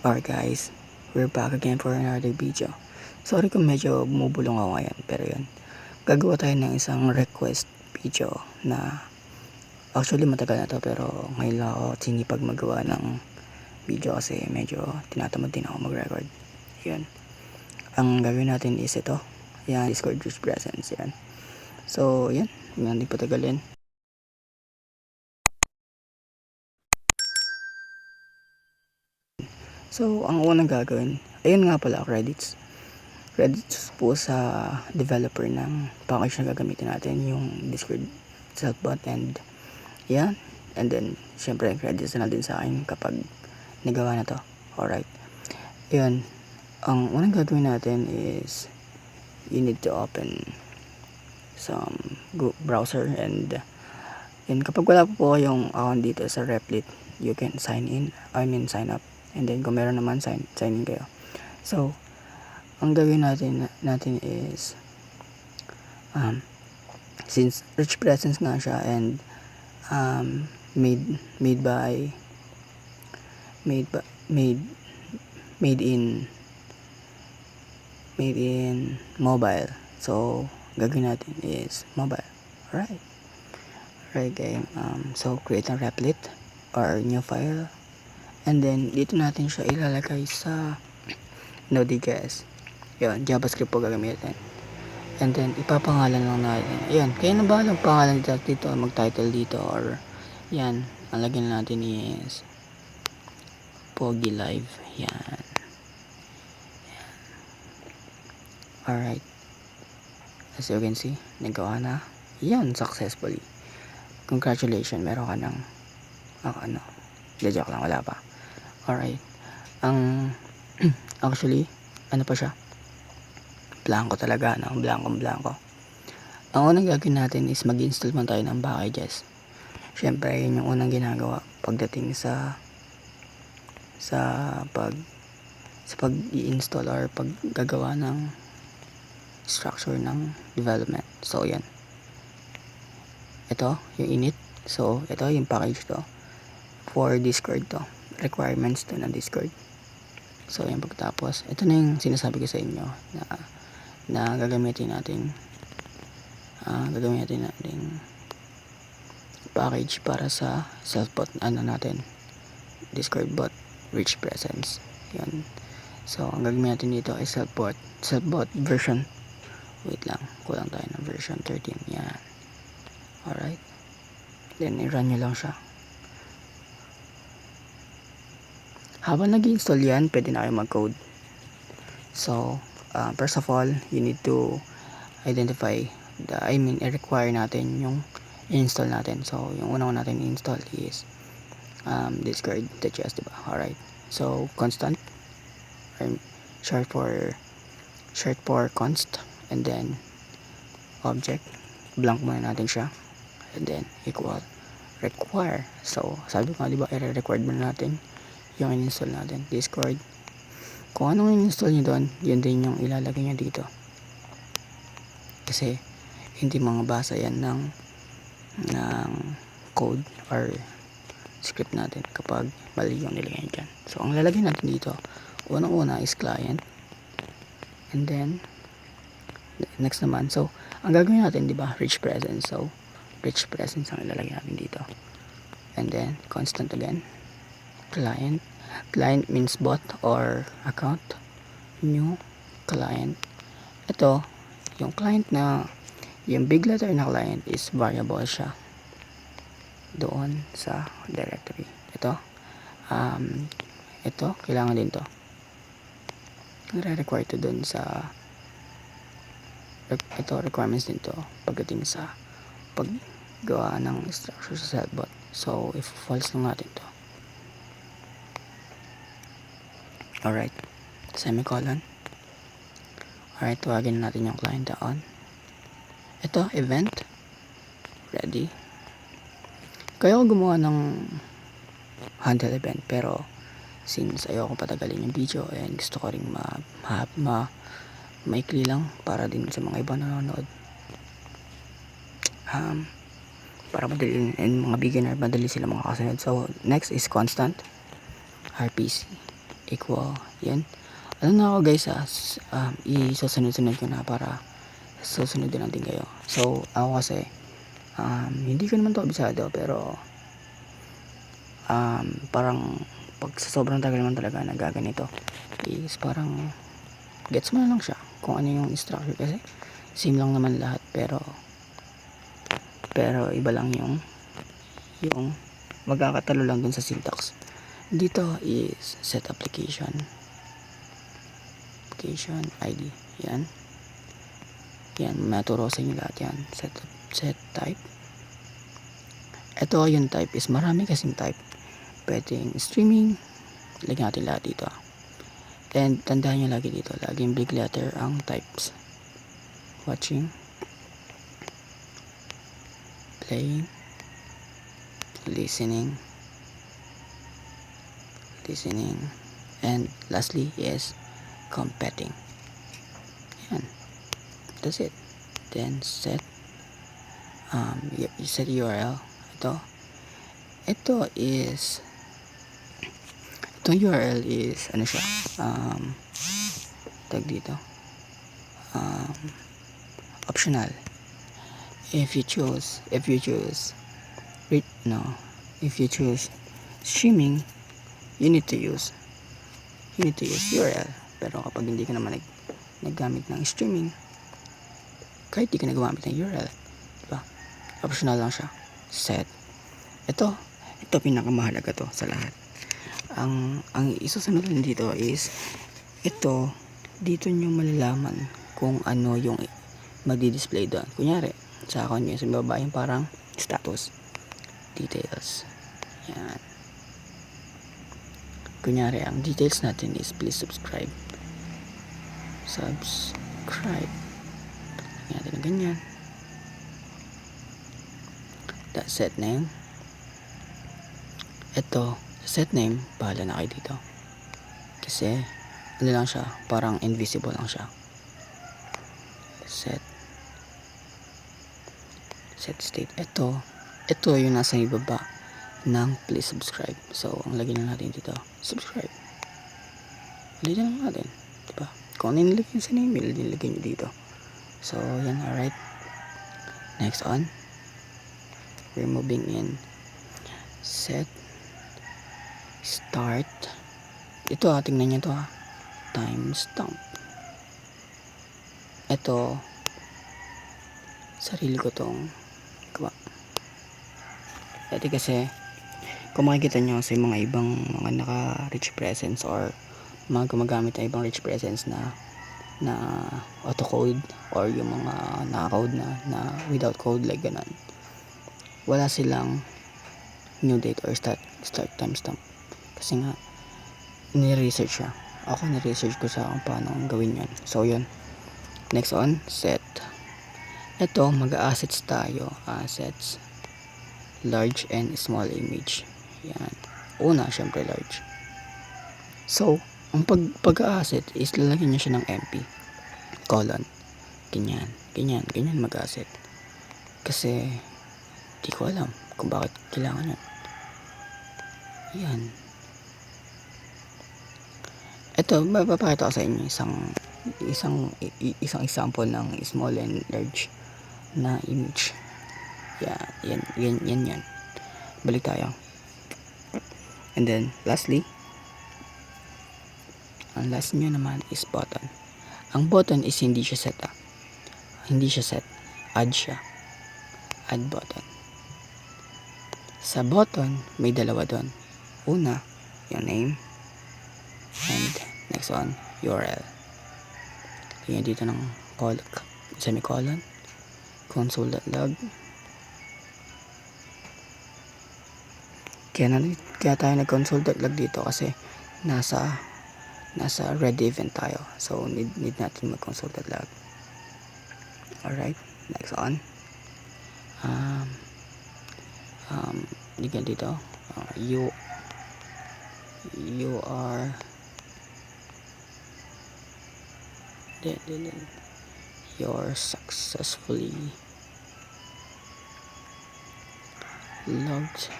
Alright guys, we're back again for another video. Sorry kung medyo bumubulong ako ngayon, pero yun. Gagawa tayo ng isang request video na actually matagal na to, pero ngayon lang ako sinipag magawa ng video kasi medyo tinatamad din ako mag-record. Yun. Ang gagawin natin is ito. Yan, Discord Juice Presence. Yan. So, yan. Hindi patagalin. So, ang unang gagawin, ayun nga pala, credits po sa developer ng package na gagamitin natin, yung Discord Selfbot, and yan, and then syempre credits na din sa akin kapag nagawa na to. Alright, yun, ang unang gagawin natin is you need to open some browser, and yun, kapag wala po kayong account dito sa Replit, you can sign up, and then kung meron naman sign in kayo. So ang gawin natin is since Rich Presence nga siya, and made in mobile. So gagawin natin is mobile. Right game. So create a replit or new file, and then dito natin siya ilalagay sa Node.js. Yun, JavaScript po gagamitin. And then ipapangalan lang natin. Ayan, kaya na ba ang pangalan dito, mag-title dito, or yan, ang lagyan natin is Pogi Live. Yan. Alright, as you can see, nagawa na yan successfully. Congratulations, meron ka ng joke lang, wala pa. Alright, ang actually, ano pa siya, blanco talaga, blanco. Ang unang gagawin natin is mag-install man tayo ng packages. Syempre, yun yung unang ginagawa pagdating sa pag-i-install or paggagawa ng structure ng development. So yan, ito yung init. So ito yung package to for Discord, to requirements to ng Discord. So yan, pagkatapos ito na yung sinasabi ko sa inyo na gagamitin natin package para sa self-bot natin, Discord bot Rich Presence. Yan. So ang gagawin natin dito ay self-bot version, wait lang, kulang tayo ng version 13. Yan. Alright, then i-run nyo lang siya. Habang nag-install yan, pwede na kayo mag-code. So first of all, you need to identify i-require natin yung install natin. So yung unang natin install is Discord.js, diba? Alright, so constant short for const, and then object, blank muna natin siya, and then equal require. So sabi ko nga, diba, i-required muna natin yung install natin, Discord. Kung anong install nyo doon, yun din yung ilalagay nyo dito, kasi hindi mabasa yan ng code or script natin kapag mali yung nilagay dyan. So ang lalagay natin dito, unang-una is client, and then next naman, so ang gagawin natin, diba, Rich Presence. So Rich Presence ang ilalagay natin dito, and then constant again, client means bot or account, new client. Ito yung client na yung big letter na client is variable siya doon sa directory. Ito kailangan din to, nire-require to doon sa requirements din to pagdating sa paggawa ng structure sa self-bot. So if false lang natin to. Alright, semicolon. Alright, tawagin natin yung client on. Ito, event ready. Kaya ako gumawa ng handle event, pero since ayoko patagalin yung video and gusto ko rin maikli lang para din sa mga ibang nanonood, para madali, and mga beginner, madali sila mga kasunod. So next is constant RPC equal. Yan. Ano na ako guys, isusunod-sunod ko na para susunod din natin kayo. So ako kasi hindi ko naman to abisado, pero parang pag sa sobrang tagal naman talaga nagaganito is parang gets mo na lang siya kung ano yung structure, kasi same lang naman lahat, pero iba lang yung magkakatalo lang dun sa syntax. Dito is set application ID. Yan maturo sa inyo lahat yan. Set type. Ito yung type is marami kasing type. Pwedeng streaming, lagyan natin lahat dito. And tandaan nyo lagi dito, laging big letter ang types. Watching, playing, listening, and lastly is competing. Yan, that's it. Then set set URL. Ito is itong URL is ano siya, tag dito, optional. If you choose streaming, you need to use URL. Pero kapag hindi ka naman naggamit ng streaming, kahit di ka naggamit ng URL, diba? Optional lang siya. Set. Ito pinakamahalaga to sa lahat. Ang isusunod din dito is dito nyo malalaman kung ano yung magdi-display doon. Kunyari sa akin yung sa baba yung parang status, details. Yan. Kunyari ang details natin is please subscribe. Yan natin na ganyan. That set name. Ito, set name, bahala na kayo dito. Kasi, ano lang siya, parang invisible lang siya. Set state. Ito yung nasa ibaba ng please subscribe. So, ang lagyan na natin dito, subscribe. Lagyan na natin, diba? Kung ano yung nilagyan sa name, nilagyan nyo dito. So, yan, alright. Next on, we're moving in. Set start. Ito tingnan nyo to timestamp. Ito sarili ko tong gawa. Dati kasi kung makikita nyo sa mga ibang mga naka-rich presence or mga gumagamit na ibang rich presence na auto-code or yung mga naka-code na without code, like ganun, wala silang new date or start timestamp. Kasi nga ni-research siya. Ako ni-research ko sa kung paano gawin yun. So yun. Next on, set. Ito, mag-assets tayo. Assets. Large and small image. Yan. Una, syempre large. So, ang pag-asset is lalagyan niya siya ng MP. Colon. Ganyan mag-asset. Kasi, di ko alam kung bakit kailangan yun. Yan. Ito, mapapakita ko sa inyo isang example ng small and large na image. Yan. Balik tayo. And then, lastly, ang last nyo naman is button. Ang button is hindi siya set. Add siya. Add button. Sa button, may dalawa doon. Una, yung name. And next one, URL. Tingnan dito ng semicolon, console.log. Kaya tayo nag-console.log dito kasi nasa ready event tayo. So need natin mag-console.log. Alright, next on. Tingnan dito. You are you're successfully logged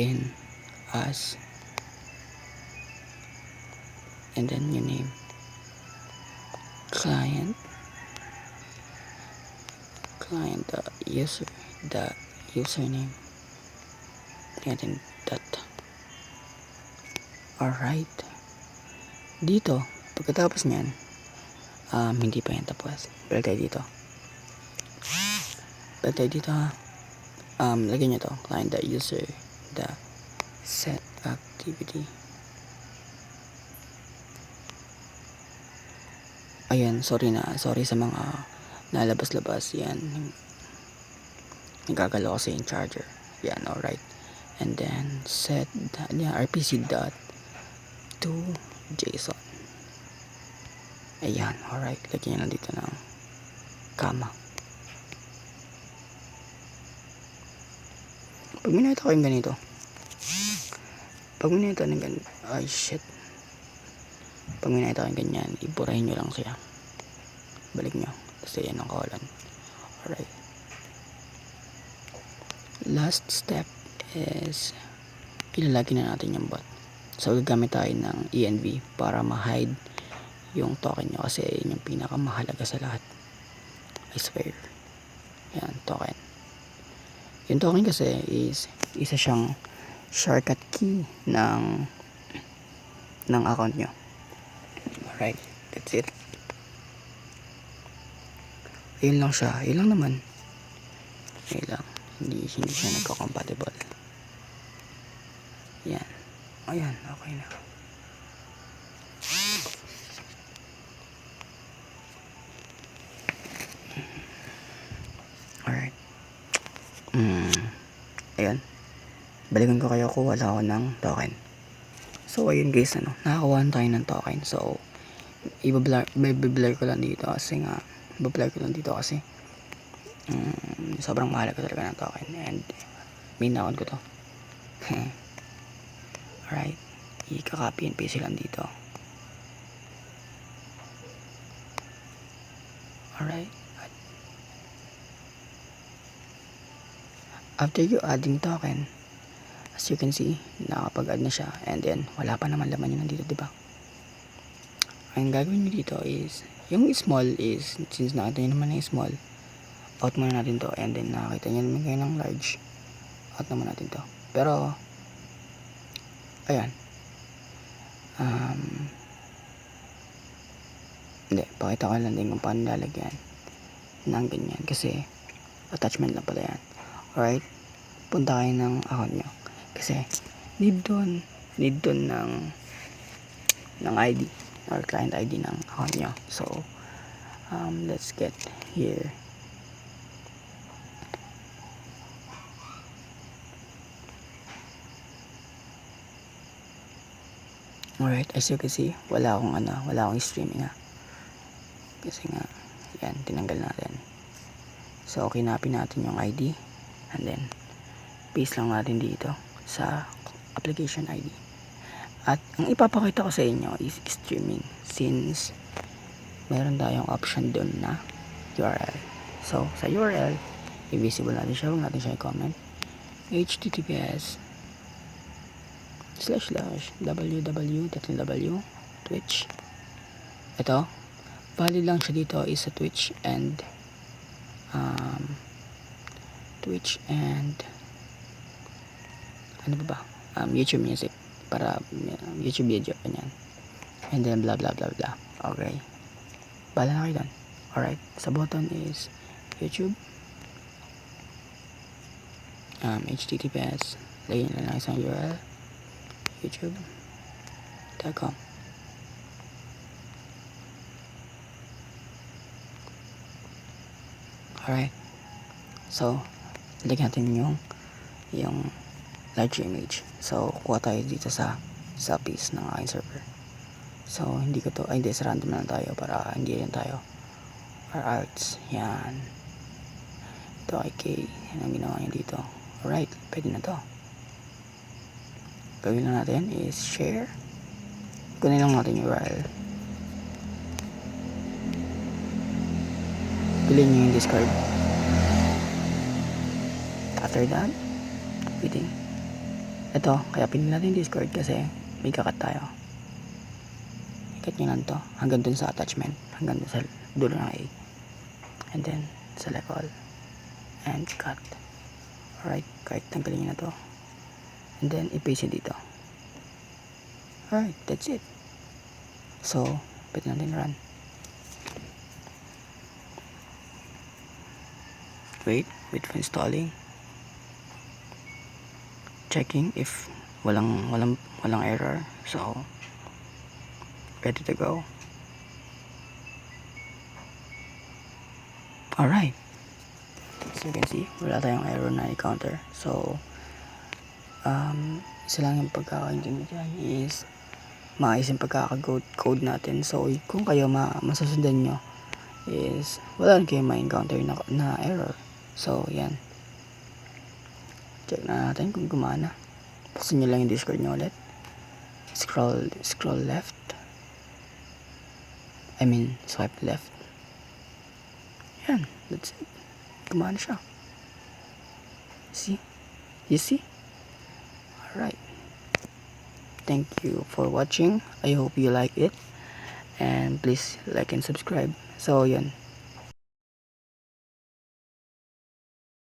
in as and then your name, client user username, and then dot. Alright, dito pagkatapos nyan, hindi pa yan tapos. Balik tayo dito ha. Lagyan nyo to, client.user set activity. Ayan, sorry sa mga nalabas-labas. Yan, nagagalaw kasi yung charger. Yan, alright. And then set rpc dot to json. Ayan, alright. Lagyan nyo dito ng comma. Pag minita ko yung ganito, pag minita ng ganito, pag minita ko yung ganyan, iburahin nyo lang siya, balik nyo, tapos yan ang colon. Alright, last step is ilalagay na natin yung bot. So gagamit tayo ng env para ma-hide yung token nyo, kasi yun yung pinakamahalaga sa lahat, I swear. Yan, token. Yung token kasi is isa siyang shortcut key ng account nyo. Alright, that's it. Ayun lang siya. Ayun lang naman. Ayun lang. Hindi siya nagko-compatible. Yan. Ayan, okay na. Alright. Ayan. Balikan ko kayo kung wala ako ng token. So ayun guys, nakakuha tayo ng token. So i-blur ko lang dito kasi sobrang mahalaga talaga ng token, and main account ko to. Alright, i-copy and paste lang dito. Alright, after you adding token, as you can see, nakapag-add na siya, and then wala pa naman laman yun nandito, diba? Ang gagawin nyo dito is, yung small is, since nakita nyo naman na yung small, out muna natin to, and then nakakita nyo naman kayo ng large, out naman natin to. Pero ayan, hindi, pakita ko lang din kung paano lalagyan ng ganyan, kasi attachment lang pala yan. Alright, punta kayo ng account nyo, kasi need doon ng ID or client ID ng account nyo. So let's get here. Alright, as you can see, wala akong streaming kasi nga yan, tinanggal natin. So kinapin natin yung ID, and then paste lang natin dito sa application ID. At ang ipapakita ko sa inyo is streaming, since meron tayong option doon na URL. So sa URL, i-visible natin siya, huwag natin siya i-comment. https://www.lw Twitch. Ito, valid lang siya dito is sa Twitch and ano ba? YouTube Music, para YouTube video ganyan. And then blah blah blah blah. Okay. Bala na kayo doon. Alright. Sa button is YouTube. https. Lagyan na lang isang URL. youtube.com. Alright. So, lagyan natin yung large image. So, kuha tayo dito sa piece ng aking server. So, hindi sa random na tayo para hindi yan tayo. Our arts. Yan. Ito IK. Yan ang ginawa niya dito. Alright. Pwede na to. Gawin lang natin is share. Kunin lang natin yung URL. Piliin nyo yung Discord. After that, waiting. Ito, kaya pinin natin yung Discord kasi may kakat tayo. Cut nyo lang to hanggang dun sa attachment, hanggang dun sa dulo ng A. And then, select all. And cut. Alright, kahit tanggalin nyo na to. And then, i-paste nyo dito. Alright, that's it. So, pwede natin run. Wait for installing. Checking if walang error. So, ready to go. Alright. So, you can see, wala tayong error na i-counter. So, isa lang yung pagkakaintindi dyan is maayos yung pagkaka-code natin. So, kung kayo masusundan nyo is wala rin kayo ma-encounter na error. So, yan. Check na natin kung gumana. Buksan nyo lang yung Discord nyo ulit. Scroll left. Swipe left. Yan. That's it. Gumana siya. See? You see? Alright. Thank you for watching. I hope you like it. And please like and subscribe. So, yun.